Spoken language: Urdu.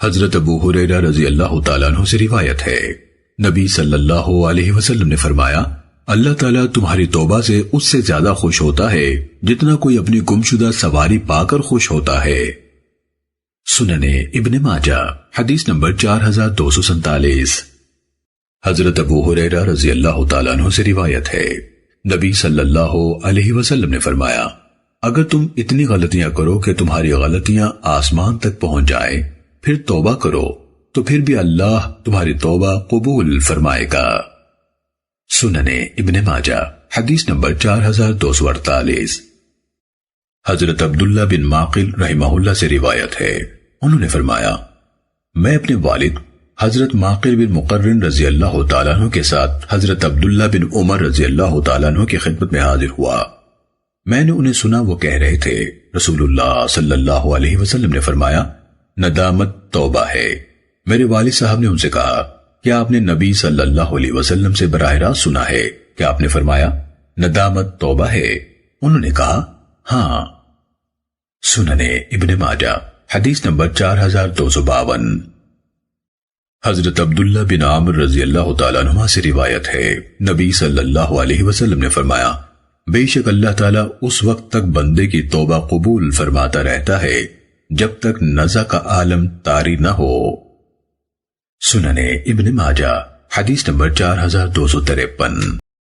حضرت ابو ہریرہ رضی اللہ تعالیٰ عنہ سے روایت ہے، نبی صلی اللہ علیہ وسلم نے فرمایا، اللہ تعالیٰ تمہاری توبہ سے اس سے زیادہ خوش ہوتا ہے جتنا کوئی اپنی گمشدہ سواری پا کر خوش ہوتا ہے۔ سننے ابن ماجہ حدیث نمبر 4247۔ حضرت ابو ہریرہ رضی اللہ تعالیٰ عنہ سے روایت ہے، نبی صلی اللہ علیہ وسلم نے فرمایا، اگر تم اتنی غلطیاں کرو کہ تمہاری غلطیاں آسمان تک پہنچ جائیں، پھر توبہ کرو تو پھر بھی اللہ تمہاری توبہ قبول فرمائے گا۔ سننے ابن ماجہ حدیث نمبر 4248۔ حضرت عبداللہ بن معقل رحمہ اللہ سے روایت ہے، انہوں نے فرمایا، میں اپنے والد حضرت معقل بن مقرن رضی اللہ تعالیٰ عنہ کے ساتھ حضرت عبداللہ بن عمر رضی اللہ تعالیٰ عنہ کی خدمت میں حاضر ہوا۔ میں نے انہیں سنا وہ کہہ رہے تھے، رسول اللہ صلی اللہ علیہ وسلم نے فرمایا، ندامت توبہ ہے۔ میرے والد صاحب نے ان سے کہا، کیا آپ نے نبی صلی اللہ علیہ وسلم سے براہ راست سنا ہے کہ آپ نے فرمایا ندامت توبہ ہے؟ انہوں نے کہا ہاں۔ سننے ابن ماجہ حدیث نمبر 4252۔ حضرت عبداللہ بن عامر رضی اللہ تعالیٰ عنہ سے روایت ہے، نبی صلی اللہ علیہ وسلم نے فرمایا، بے شک اللہ تعالیٰ اس وقت تک بندے کی توبہ قبول فرماتا رہتا ہے جب تک نزع کا عالم طاری نہ ہو۔ سننے ابن ماجہ حدیث نمبر 4253۔